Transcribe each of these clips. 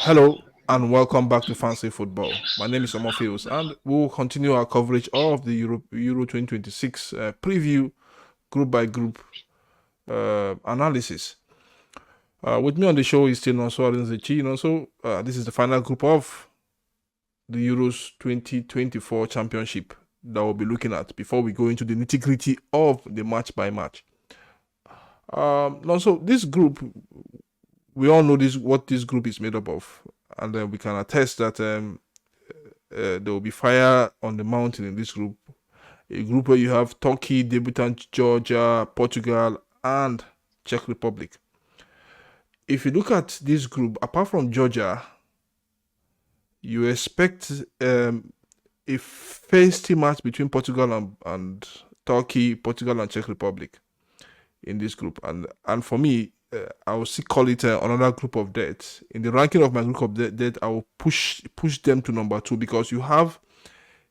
Hello and welcome back to Fancy Football. My name is Omofios and we'll continue our coverage of the Euro 2026 preview group by group analysis. With me on the show is still Nonso Arinzechi. So this is the final group of the Euros 2024 Championship that we'll be looking at before we go into the nitty-gritty of the match by match. So this group, we all know what this group is made up of, and we can attest that there will be fire on the mountain in this group. A group where you have Turkey, debutant Georgia, Portugal, and Czech Republic. If you look at this group, apart from Georgia, you expect a feisty match between Portugal and Turkey, Portugal and Czech Republic in this group. And for me, I will still call it another group of death. In the ranking of my group of death, I will push them to number 2 because you have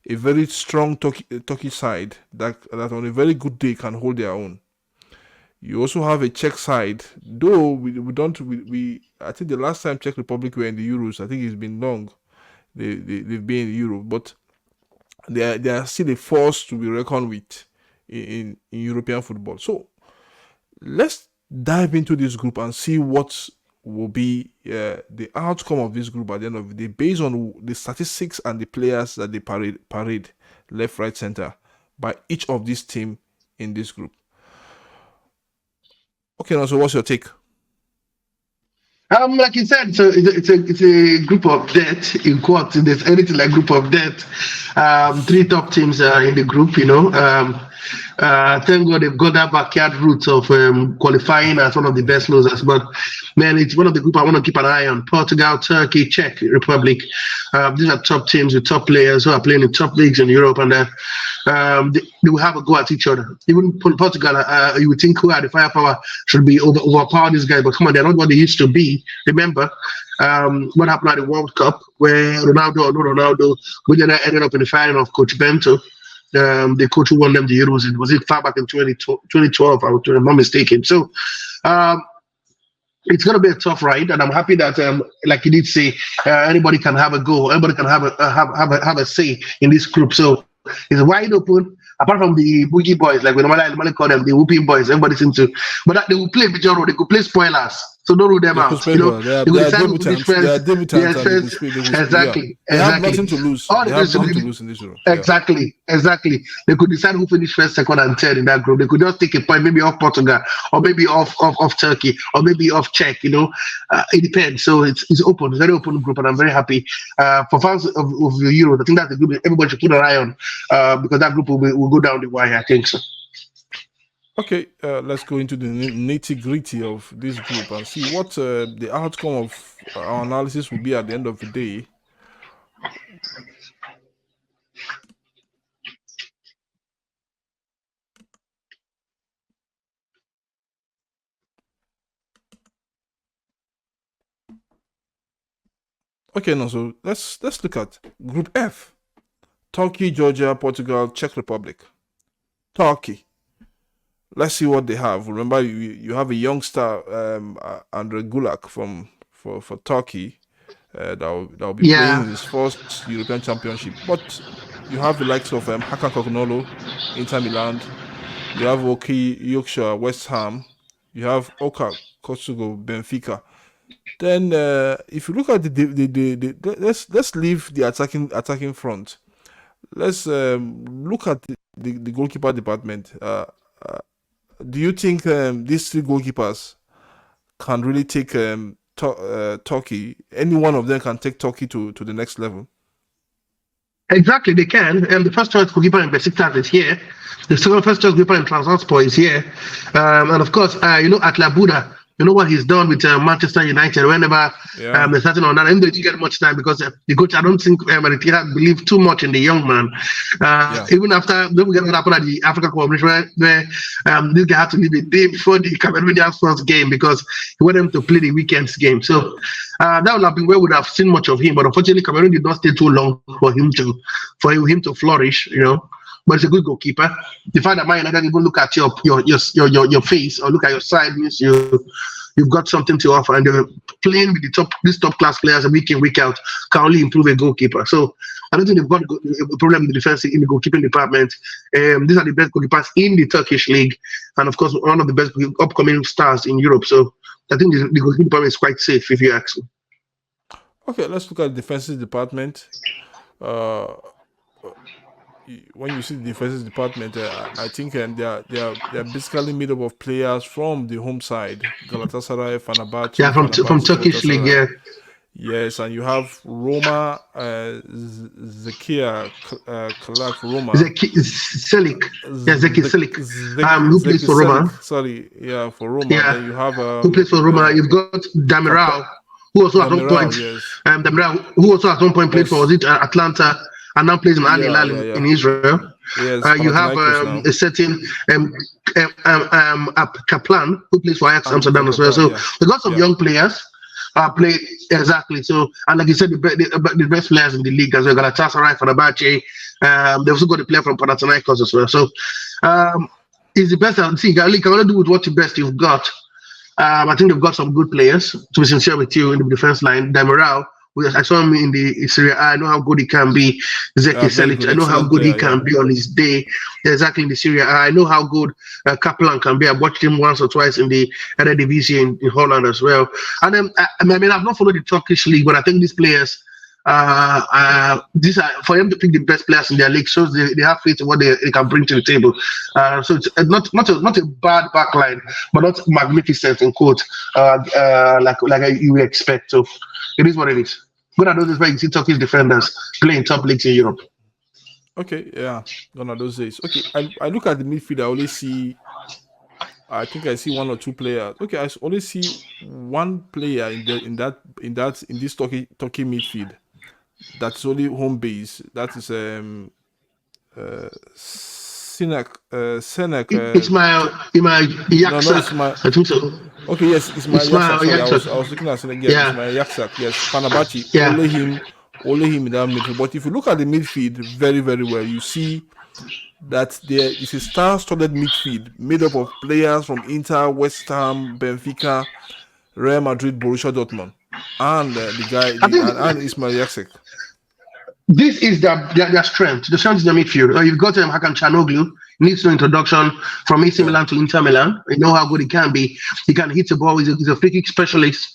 a very strong Turkey side that on a very good day can hold their own. You also have a Czech side, though I think the last time Czech Republic were in the Euros, I think it's been long. They've been in the Euro, but they are still a force to be reckoned with in European football. So let's dive into this group and see what will be the outcome of this group at the end of the day based on the statistics and the players that they parade left, right, center by each of these teams in this group. Okay, now, so what's your take? Like you said, it's a group of death. In quotes, if there's anything like group of death, 3 top teams are in the group. Thank God they've got that backyard route of qualifying as one of the best losers. But man, it's one of the group I want to keep an eye on. Portugal, Turkey, Czech Republic. These are top teams with top players who are playing in top leagues in Europe, and they will have a go at each other. Even Portugal, you would think who had the firepower should be overpower these guys, but come on, they're not what they used to be. Remember what happened at the World Cup where Ronaldo, we then ended up in the final of Coach Bento. The coach who won them the Euros, it was far back in 2012, if I'm not mistaken. So it's going to be a tough ride, and I'm happy that, like you did say, anybody can have a go. Everybody can have a say in this group. So it's wide open. Apart from the boogie boys, like we normally call them, the whooping boys, everybody seems to, but they will play major role. They could play spoilers. So don't rule them out. They are debutants. Exactly. They have nothing to lose. They have nothing to lose in this room. Exactly. They could decide who finished first, second, and third in that group. They could just take a point, maybe off Portugal, or maybe off Turkey, or maybe off Czech. It depends. So it's open, very open group, and I'm very happy for fans of the Euros. I think that's the group everybody should put an eye on because that group will go down the wire. I think so. Okay, let's go into the nitty-gritty of this group and see what the outcome of our analysis will be at the end of the day. Okay, now so let's look at Group F. Turkey, Georgia, Portugal, Czech Republic. Turkey. Let's see what they have. Remember, you have a youngster, Andre Gulak for Turkey, that will be playing his first European Championship. But you have the likes of Hakan Kognolo, Inter Milan. You have Oki Yorkshire, West Ham. You have Oka Kosugo, Benfica. Then, if you look at let's leave the attacking front. Let's look at the goalkeeper department. Do you think these 3 goalkeepers can really take Turkey? Any one of them can take Turkey to the next level? Exactly, they can. The first choice goalkeeper in Besiktas is here. The first choice goalkeeper in Trabzonspor is here. And of course, Atla Buda. You know what he's done with Manchester United whenever they're starting on that. And they didn't get much time because the coach, I don't think Maritira believed too much in the young man. Even after, don't forget what happened at the Africa Cup of Nations where this guy had to leave a day before the Cameroonian first game because he wanted him to play the weekend's game. So that would have been where we would have seen much of him. But unfortunately, Cameroon did not stay too long for him to flourish, But he's a good goalkeeper. The fact that Man United even look at your face or look at your side means you've got something to offer, and they're playing with these top class players week in, week out can only improve a goalkeeper. So I don't think they've got a problem in the defense in the goalkeeping department. These are the best goalkeepers in the Turkish league, and of course one of the best upcoming stars in Europe. So I think the goalkeeping department is quite safe, if you ask me. Okay, let's look at the defensive department. When you see the defensive department, I think they are basically made up of players from the home side, Galatasaray, Fenerbahce. Yeah, from Turkish league, yeah. Yes, and you have Roma, Zekia Kalak Roma. Selik. Yeah, Zeki Selik. Who plays for Roma. Sorry, yeah, for Roma. Yeah. Then you have who plays for Roma. You've got Damiral, who also at one point Damiral, who also at one point played for Atlanta and now plays in Al Hilal in Israel. Yes, you have a certain Kaplan, who plays for Ajax Amsterdam as well. So they got some young players. Play exactly. So, and like you said, the best players in the league as well. Galatasaray, Fenerbahce. They also got a player from Panathinaikos as well. So, it's the best. See, you can only do with what the best you've got. I think they've got some good players. To be sincere with you, in the defense line, Damiral. I saw him in the Serie A. I know how good he can be. Zeki Selic. I know how good he can be on his day. Exactly in the Serie A. I know how good Kaplan can be. I watched him once or twice in the Eredivisie in Holland as well. And then, I mean, I've not followed the Turkish league, but I think these players, these are for them to pick the best players in their league, shows they have faith in what they can bring to the table. So it's not a bad backline, but not magnificent in quote, like you would expect. So it is what it is. Good at those days where you see Turkish defenders playing top leagues in Europe. Okay, yeah, gone are those days. Okay, I look at the midfield. I only see, I think I see one or two players. Okay, I only see one player in this Turkey midfield. That's only home base. That is Senek. Ismail Yaksak. No, I think so. Okay, yes, Ismail Yaksak. I was looking at Senek. Yes, Ismail Yaksak. Yes, Fenerbahce. Yeah. Only him in that midfield. But if you look at the midfield very, very well, you see that there is a star-studded midfield made up of players from Inter, West Ham, Benfica, Real Madrid, Borussia Dortmund, and and Ismail Yaksak. This is their strength. The strength is the midfield. You've got Hakan Çalhanoğlu, needs no introduction from AC Milan to Inter Milan. You know how good he can be. He can hit the ball. He's a free kick specialist.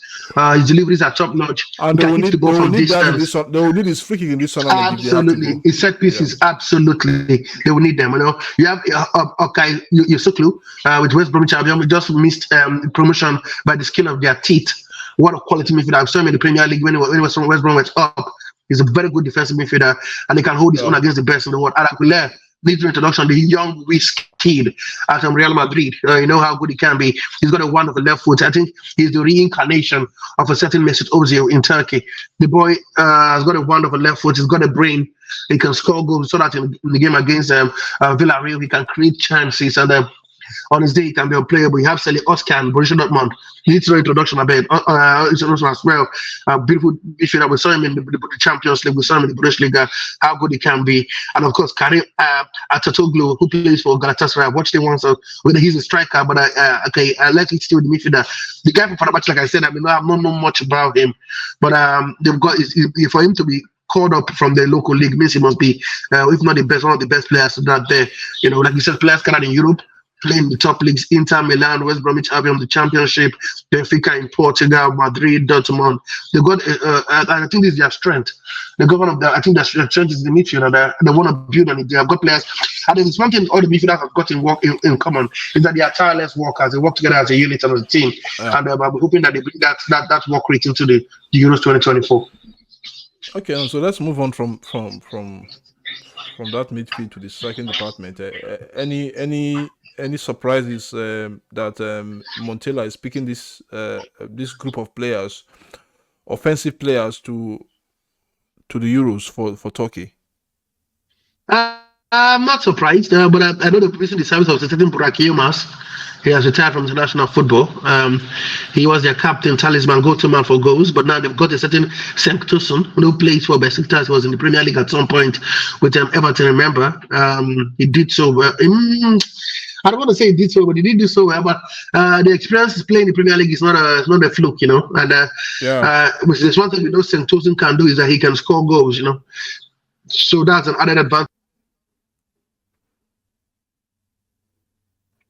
His deliveries are top notch. And he can hit the ball from distance. They will need his free kick in this tournament. Absolutely, his set pieces. Absolutely, they will need them. You know, you have Okay, Yusuklu with West Bromwich Albion. We just missed promotion by the skin of their teeth. What a quality midfielder! I saw him in the Premier League when he was from West Bromwich up. He's a very good defensive midfielder, and he can hold his own against the best in the world. Alaquile needs no introduction. The young risk kid at Real Madrid. You know how good he can be. He's got a wonderful left foot. I think he's the reincarnation of a certain Mesut Ozil in Turkey. The boy has got a wonderful left foot. He's got a brain. He can score goals. So that in the game against Villarreal, he can create chances. And on his day, he can be unplayable. You have Sally Oscan, Borussia Dortmund. He needs no introduction, I bet. Also as well. Beautiful midfielder. We saw him in the Champions League. We saw him in the Bundesliga. How good he can be. And of course, Karim Atatürklu, who plays for Galatasaray. I watched him once. Whether he's a striker, but I like it still with the midfielder. The guy from Fenerbahce, like I said, I don't know much about him. But they've got for him to be called up from the local league means he must be, if not the best, one of the best players that there. You know, like you said, players cannot in Europe. Playing the top leagues, Inter Milan, West Bromwich Albion, the Championship, Benfica in Portugal, Madrid, Dortmund. They got, and I think this is their strength. They got one of the, I think their strength is the midfield, and they want to build on it. They have got players, and there's one thing all the midfielders have got in common is that they are tireless workers. They work together as a unit and as a team, and I'm hoping that they bring that work rate into the Euros 2024. Okay, so let's move on from that midfield to the striking department. Any surprises that Montella is picking this group of players, offensive players, to the Euros for Turkey? I'm not surprised, but I know the recent service of certain Burak Yilmaz. He has retired from international football. He was their captain, talisman, go-to man for goals. But now they've got a certain Sanktusson who plays for Besiktas. Was in the Premier League at some point with Everton. Remember, he did so well. I don't want to say it this way, but he did do so well. But the experience playing the Premier League is not a fluke, you know. And Yeah. which is one thing we know St. Tosin can do is that he can score goals, you know. So that's an added advantage.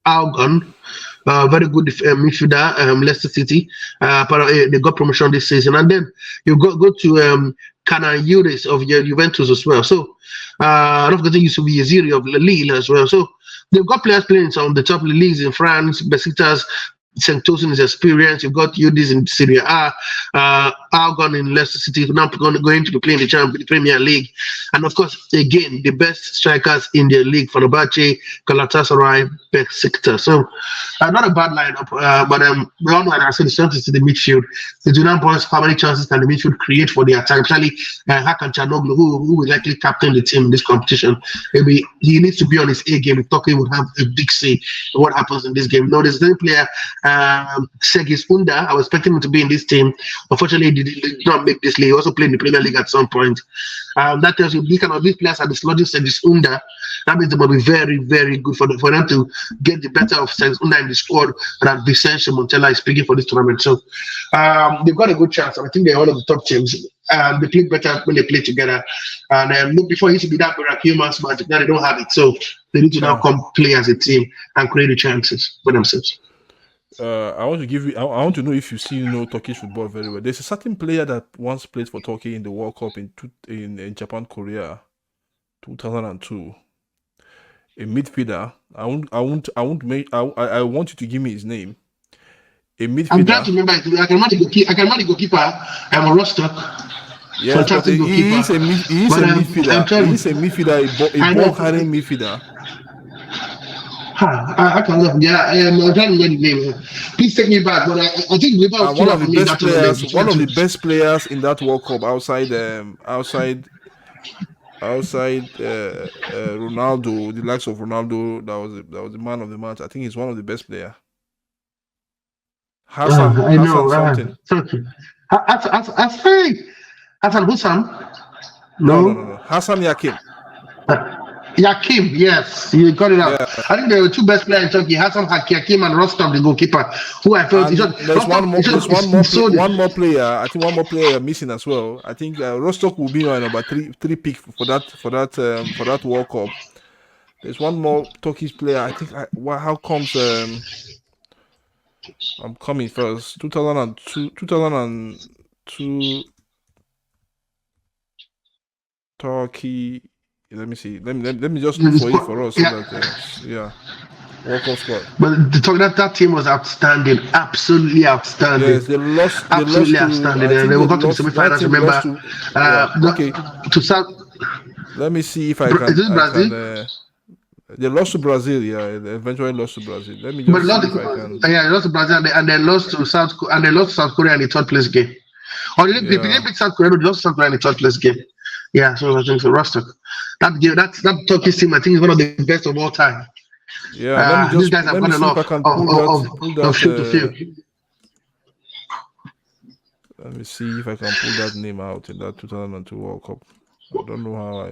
Algon, very good midfielder, Leicester City. They got promotion this season, and then you go to Canan Yuris of Juventus as well. So not forgetting used to be Yaziri of Lille as well. So they've got players playing on the top leagues in France. Besiktas, St. Tosin is experienced. You've got Udis in Serie A, Algon in Leicester City, now going to be playing the Premier League. And of course, again, the best strikers in the league, Fenerbahce, Galatasaray, Besiktas. So not a bad lineup, but we all know, and I said, the strength is to the midfield. The Junan boys, how many chances can the midfield create for the attack? Especially Hakan Çalhanoğlu, who will likely captain the team in this competition. Maybe he needs to be on his A game. Turkey would have a big say in what happens in this game. No, there's a player, Segis Unda. I was expecting him to be in this team. Unfortunately, he did not make this league. He also played in the Premier League at some point. That tells you these players are dislodging Segis Unda. That means they will be very, very good for them to get the better of Segis Unda in the squad. And Vicente Montella is speaking for this tournament. So they've got a good chance. I think they're one of the top teams. They play better when they play together. And look, before it used to be that miraculous magic. Now they don't have it. So they need to now come play as a team and create the chances for themselves. I want to give you. I want to know if you know Turkish football very well. There's a certain player that once played for Turkey in the World Cup in Japan, Korea, 2002. A midfielder. I want you to give me his name. A midfielder. I'm trying to remember. I can remember the goalkeeper. I'm a Rostock. Yes, fantastic goalkeeper. He is a midfielder. He is a midfielder. A ball carrying midfielder. I can't know. Yeah, I'm trying to remember the name. Please take me back. But I think we one of the best players in that World Cup outside Ronaldo, the likes of Ronaldo. That was the man of the match. I think he's one of the best players. Hassan, I know. Something. Hassan Hussam? No. Hassan Yakim. Yakim, yes, you got it out. Yeah. I think there were two best players in Turkey, Hassan Yakim and Rostov, the goalkeeper, who I felt there's one more player. I think one more player missing as well. I think Rostov will be number three pick for that World Cup. There's one more Turkish player. I think. How comes? I'm coming first. 2002. Turkey. Let me see. Let me just look for it for us. Yeah. So that, World Cup squad. But that team was outstanding, absolutely outstanding. Yes, they lost. Absolutely outstanding. They got to the semi-finals. Remember? Okay. To South. Let me see if I can. Is it Brazil? They lost to Brazil. Yeah, they eventually lost to Brazil. Let me just see if I can. Yeah, they lost to Brazil and they lost to South Korea in the third place game. Or they didn't beat South Korea. They lost to South Korea in the third place game. Yeah, so I think so. Rostock. That Turkish team, I think, is one of the best of all time. Yeah, these guys have got a lot of shoot to field. Let me see if I can pull that name out in that 2002 World Cup. I don't know how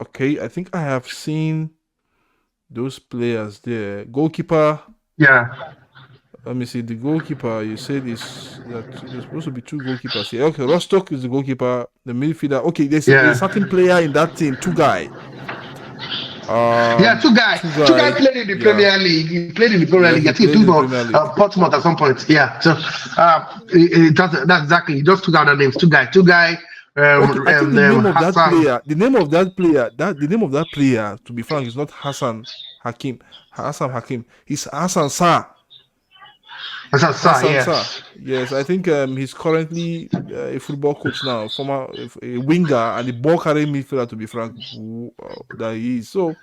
Okay, I think I have seen those players there. Goalkeeper. Yeah. Let me see. The goalkeeper, you said there's supposed to be two goalkeepers here. Okay, Rostock is the goalkeeper. The midfielder. Okay, there's a certain player in that team. Two guy. Two guy played in the Premier League. He played in the Premier League. I think he took Portsmouth at some point. Yeah. So that's exactly. He just took out the names. Two guy. The name of that player, to be frank, is not Hassan Hakim. He's Hassan Sa. Yes, I think he's currently a football coach now, former a winger and a ball carrying midfielder, to be frank, that he is. So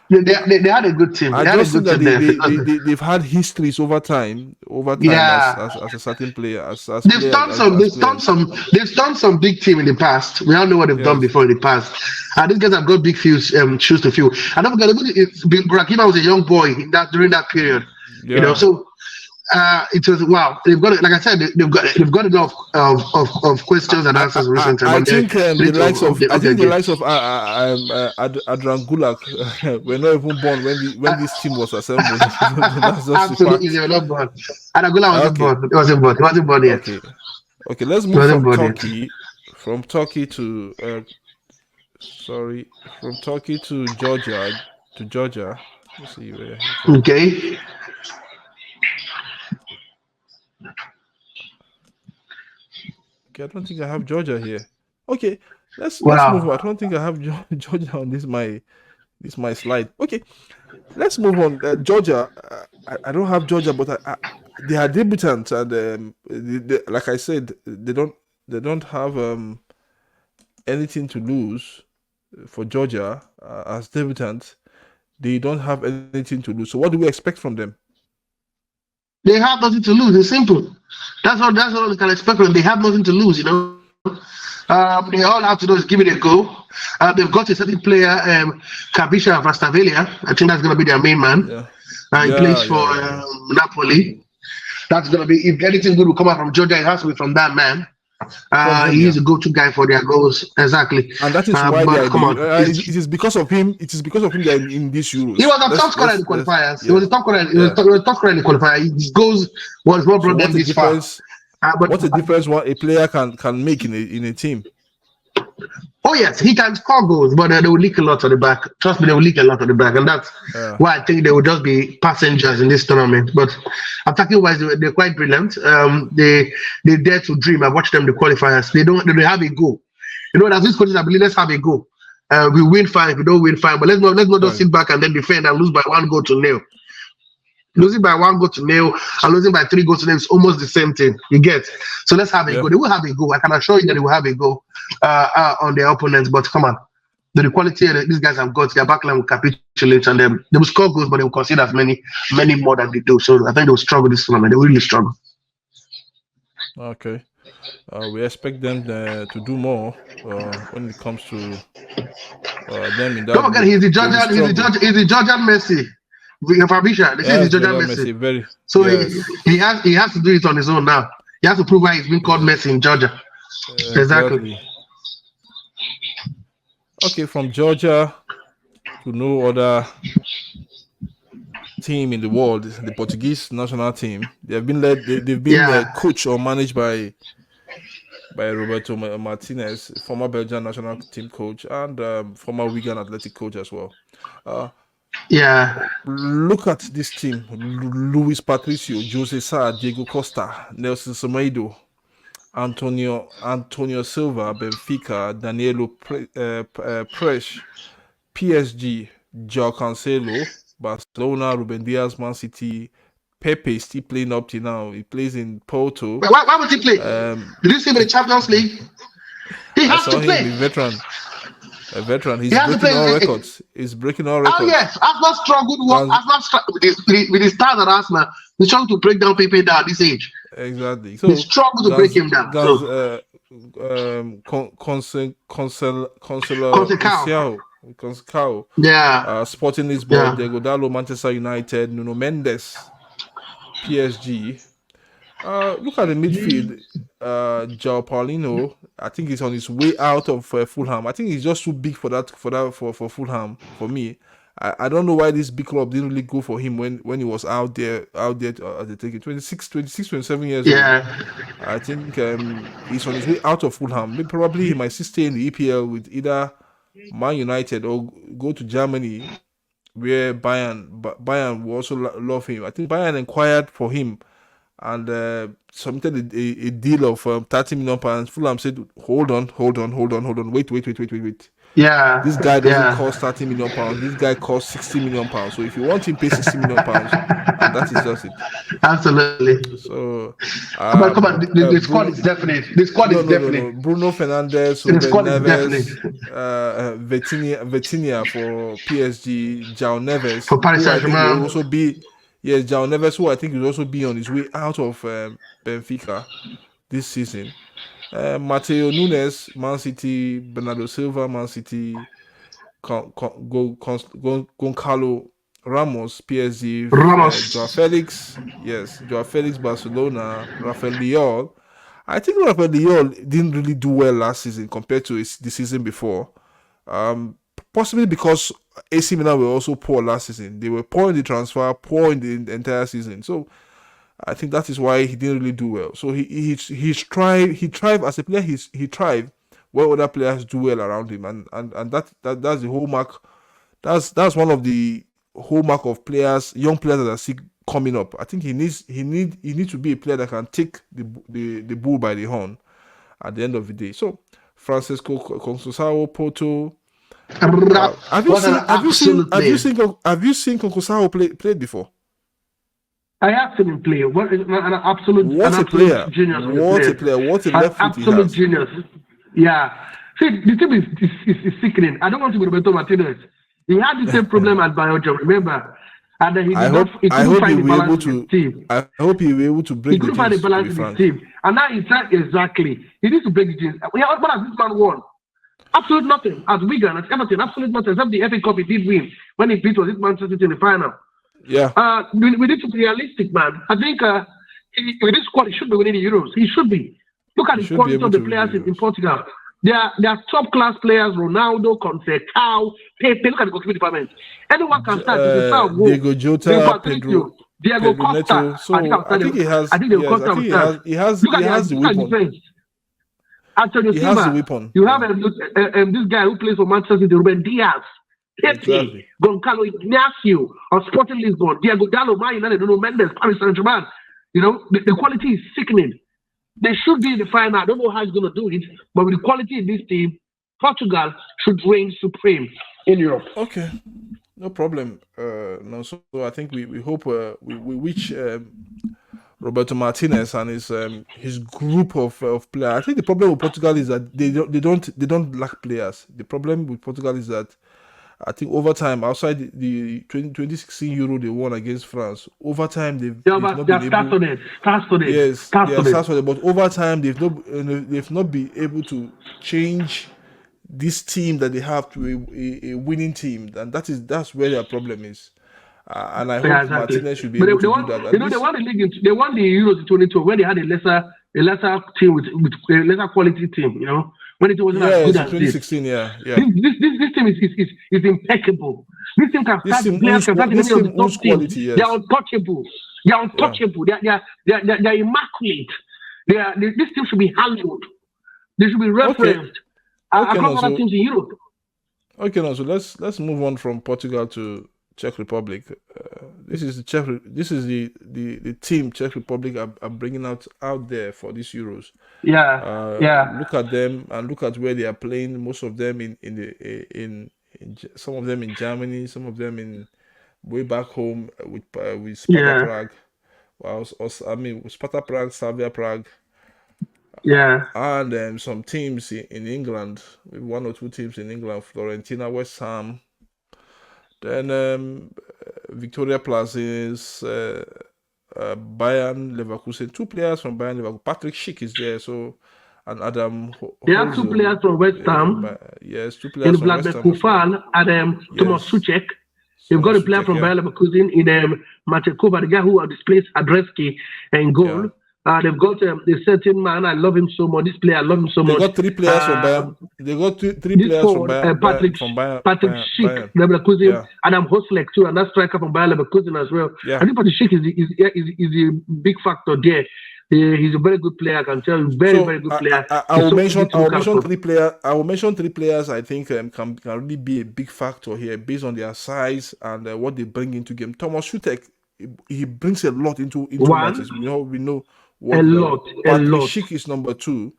they had a good team. I just think that they've had histories over time as a certain player. They've done some big team in the past. We all know what they've done before in the past. These guys have got big shoes to fill. And don't forget, Burakima was a young boy during that period. Yeah. You know, so it was wow. They've got it. Like I said, they've got enough of questions and answers recently. I But they think need to I up their think the game. likes of Adran Gulak were not even born when this team was assembled. That's just the Absolutely, fact. they were not born. Anagula wasn't Okay, born. He wasn't born. He wasn't born yet. okay, okay. Let's He move wasn't from born yet. Turkey, to from Turkey to Georgia. Let's see where. Okay. Okay, I don't think I have Georgia here. Okay, let's move Wow. on. I don't think I have Georgia on this my slide. Okay, let's move on. Georgia, I don't have Georgia, but they are debutants, and like I said, they don't have anything to lose for Georgia as debutants. They don't have anything to lose. So what do we expect from them? They have nothing to lose. It's simple. That's all we can expect from them. They have nothing to lose, you know. They all have to do is give it a go. They've got a certain player, Kabisha Vastavelia. I think that's going to be their main man. He plays for Napoli. That's going to be, if anything good will come out from Georgia, it has to be from that man. He's a go-to guy for their goals, exactly. And that is why come on. it is because of him. It is because of him they're in these Euros. He was a top scorer in the qualifiers. He was a top scorer. He was a top scorer in the qualifier. His goals was what brought them this far. What a difference a player can make in a team. Oh yes, he can score goals, but they will leak a lot on the back. Trust me, they will leak a lot on the back, and that's why I think they will just be passengers in this tournament. But attacking wise, they're quite brilliant. They dare to dream. I watched them the qualifiers. They have a goal. You know, as these coaches, I believe let's have a goal. We win 5, we don't win 5, but let's not just sit back and then defend and lose by 1 goal to 0. Losing by 1 goal to 0 and losing by 3 goals to 0 is almost the same thing. You get? So let's have a go. They will have a go. I can assure you that they will have a go on their opponents. But come on, the quality these guys have got, their backline will capitulate, and they will score goals, but they will concede as many more than they do. So I think they will struggle this tournament. They will really struggle. Okay. We expect them to do more when it comes to them in that. Don't forget, he's the Georgian Messi. Fabisha, this is Georgian Messi. So he has to do it on his own now. He has to prove why he's been called Messi in Georgia. Exactly. Okay, from Georgia to no other team in the world, the Portuguese national team. They've been coached or managed by Roberto Martinez, former Belgian national team coach and former Wigan Athletic coach as well. Look at this team: Luis Patricio, Jose Sa, Diego Costa, Nelson Semedo, Antonio Silva, Benfica, Danilo Presch, PSG, João Cancelo, Barcelona, Ruben Dias, Man City. Pepe is still playing up till now. He plays in Porto. Why would he play? Did you see him in the Champions League? He has to play. A veteran. He's breaking all records. He's breaking all records. Oh yes, Arsenal struggled with his stars at Arsenal. He's trying to break down Pepe down at this age. Exactly. So he struggled to break him down. Conceição. Sporting Lisbon, Diego Dallo, Manchester United, Nuno Mendes, PSG. Look at the midfield. João Paulino, I think he's on his way out of Fulham. I think he's just too big for Fulham. For me, I don't know why this big club didn't really go for him when he was out there at the take 26, 27 years old. I think he's on his way out of Fulham. Maybe probably he might stay in the EPL with either Man United or go to Germany, where Bayern will also love him. I think Bayern inquired for him and submitted a deal of £30 million. Fulham said, hold on, wait. This guy doesn't cost £30 million. This guy costs £60 million. So if you want him, pay £60 million, and that is just it. Absolutely. So come on. The squad is definite. The squad is definite. Bruno Fernandes, Ruben Neves, Vitinha for PSG, João Neves for Paris Saint-Germain. Will also be João Neves, who I think will also be on his way out of Benfica this season. Mateo Nunes, Man City, Bernardo Silva, Man City, Goncalo Ramos, PSG, Ramos. Joao Felix, yes, Joao Felix, Barcelona, Rafael Leal. I think Rafael Leal didn't really do well last season compared to the season before. Possibly because AC Milan were also poor last season. They were poor in the transfer, poor in the entire season. So I think that is why he didn't really do well. So he thrived as a player. He thrived where other players do well around him, and that's the hallmark. That's one of the hallmark of young players that are still coming up. I think he needs to be a player that can take the bull by the horn at the end of the day. So Francisco Conceição, Porto. Have you seen Conceição play before? I have seen him play. What is an absolute genius? What a player! What a left foot he has! Absolute genius. Yeah. See, the team is sickening. I don't want to be Roberto Martinez. He had the same problem at Belgium, remember? And then I hope he will able to bring the balance in his team. And now he said exactly. He needs to break the team. What has this man won? Absolute nothing. As Wigan, as Everton, absolute nothing. Except the FA Cup he did win when he beat this Manchester City in the final. Yeah. We need to be realistic, man. I think with this squad, he should be winning the Euros. He should be. Look at the quality of the players in Portugal. They are top class players. Ronaldo, Conceição, Pepe. Look at the goalkeeping department. Anyone can start. Diego Jota, Pedro, Diego Costa. So I think he has. He has the weapon. Antonio Silva. You have this guy who plays for Manchester City, Ruben Diaz. Pepe, Goncalo Ignacio of Sporting Lisbon, Diego Dallo, Man United, Nuno Mendes, Paris Saint-Germain. You know, the quality is sickening. They should be in the final. I don't know how he's going to do it, but with the quality in this team, Portugal should reign supreme in Europe. Okay, no problem. No, so I think we hope we wish Roberto Martinez and his group of players. I think the problem with Portugal is that they don't lack players. The problem with Portugal is that I think over time, outside the 2016 Euro they won against France, over time they've not been able. Yes, but over time they've not been able to change this team that they have to a winning team, and that's where their problem is. And I hope Martinez should be able to do that. You know, they won the league. They won the Euros in 2022 when they had a lesser team with a lesser quality team. You know, when it wasn't as good as 2016. Yeah. This team is impeccable. This team can start players can start in any of the top teams. Yes. They are untouchable. They are untouchable. Yeah. They're immaculate. This team should be hallowed. They should be referenced across other teams in Europe. Okay, now so let's move on from Portugal to Czech Republic. This is the team Czech Republic are bringing out there for these Euros. Look at them and look at where they are playing. Most of them in some of them in Germany, some of them in way back home with Sparta Prague. With Sparta Prague, Slavia Prague. And some teams in England, one or two teams in England, Fiorentina, West Ham. Then Victoria Plazins, Bayern Leverkusen, 2 players from Bayern Leverkusen. Patrick Schick is there, and Adam. They have 2 players from West Ham. Yes, 2 players from West Ham. Kufal and Thomas Suchek. They've got a player from Bayern Leverkusen in Matej Kovac, the guy who displaced Adreski in goal. They've got a certain man. I love him so much. This player, I love him so much. They got 3 players from Bayern. They got 3 players from Bayern. Patrick Schick, Leverkusen, Adam Hoslek too, and that striker from Bayern Leverkusen as well. I think Patrick Schick is a big factor there. He's a very good player. I can tell you, very good player. I will mention 3 players. I will mention 3 players. I think can really be a big factor here based on their size and what they bring into game. Thomas Sutek, he brings a lot into matches. We know. Patrick Schick is number 2.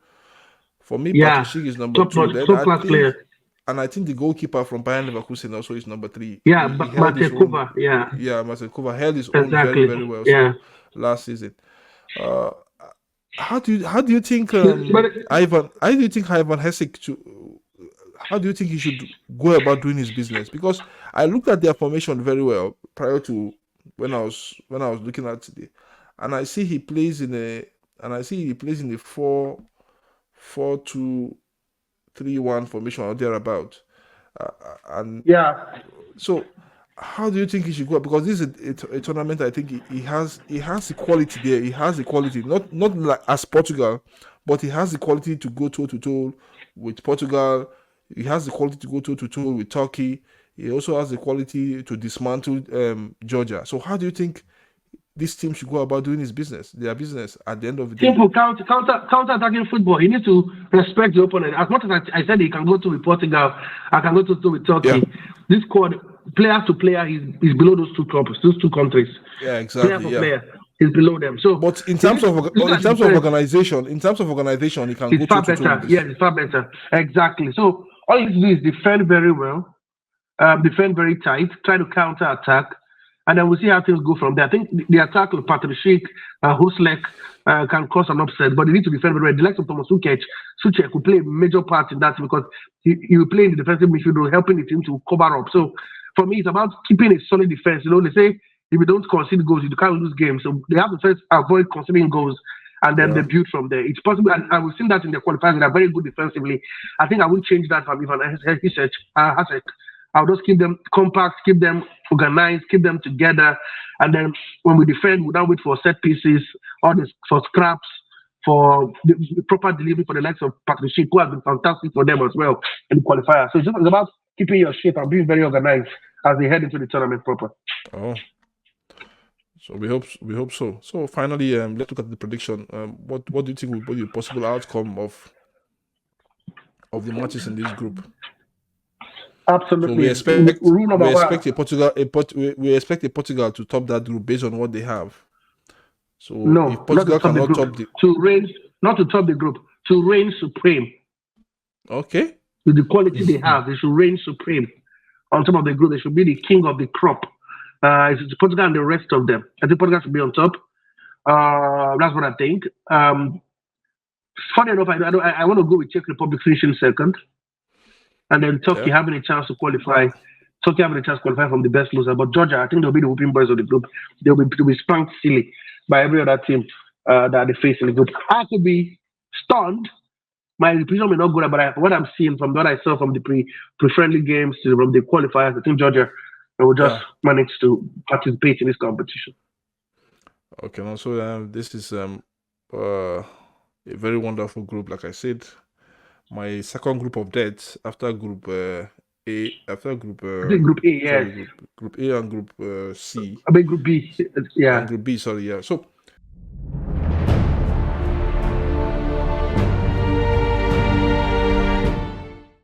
For me, Patrick Schick is number 2. Top class player. And I think the goalkeeper from Bayern Leverkusen also is number 3. Matej Kovac. Matej Kovac held his own very, very well last season. How do you think Ivan Hesik how do you think he should go about doing his business? Because I looked at their formation very well prior to when I was looking at it, and I see he plays in the 4-2-3-1 formation or thereabout. So how do you think he should go? Because this is a tournament. I think he has the quality there. He has the quality, not like as Portugal, but he has the quality to go toe to toe with Portugal. He has the quality to go toe to toe with Turkey. He also has the quality to dismantle Georgia. So how do you think this team should go about doing their business at the end of the day? Simple counter attacking football. He needs to respect the opponent. As much as I said he can go to with Portugal, I can go to with Turkey. Yeah. This squad, player to player, is below those two countries. Yeah, exactly. Player for player, is below them. So, but in terms of organization, he can go far toe to toe better. with this. Yes, it's far better. Exactly. So all you need to do is defend very well, defend very tight, try to counter attack, and then we'll see how things go from there. I think the attack with Patrick Schick, Huslek can cause an upset, but they need to defend very well. The likes of Thomas Suchek will play a major part in that because he will play in the defensive midfield role, helping the team to cover up. So for me, it's about keeping a solid defense. You know, they say if you don't concede goals, you can't lose games. So they have to first avoid conceding goals and then they build from there. It's possible, and we've seen that in the qualifiers. They're very good defensively. I think I wouldn't change that from Ivan Hasek. I'll just keep them compact, keep them organized, keep them together, and then when we defend, we don't wait for set pieces, all this for scraps, for the proper delivery for the likes of Patrick Schick, who has been fantastic for them as well in the qualifier. So it's just about keeping your shape and being very organized as they head into the tournament proper. Oh. So we hope so. So finally, let's look at the prediction. What do you think will be the possible outcome of the matches in this group? Absolutely. So we expect a Portugal to top that group based on what they have. So no, if Portugal cannot top not to top the group, to reign supreme. Okay. With the quality they have, they should reign supreme on top of the group. They should be the king of the crop. It's Portugal and the rest of them. I think Portugal should be on top. That's what I think. Funny enough, I want to go with Czech Republic finishing second, and then Turkey having a chance to qualify. Turkey having a chance to qualify from the best loser. But Georgia, I think they'll be the whooping boys of the group. They'll be spanked silly by every other team that they face in the group. I could be stunned. My prediction may not go there, but what I'm seeing from what I saw from the pre-friendly games from the qualifiers, I think Georgia will just manage to participate in this competition. Okay, now so this is a very wonderful group. Like I said, my second group of deaths after Group A, Group A, yes. Group A and Group C. I mean Group B, yeah. And Group B, sorry, yeah. So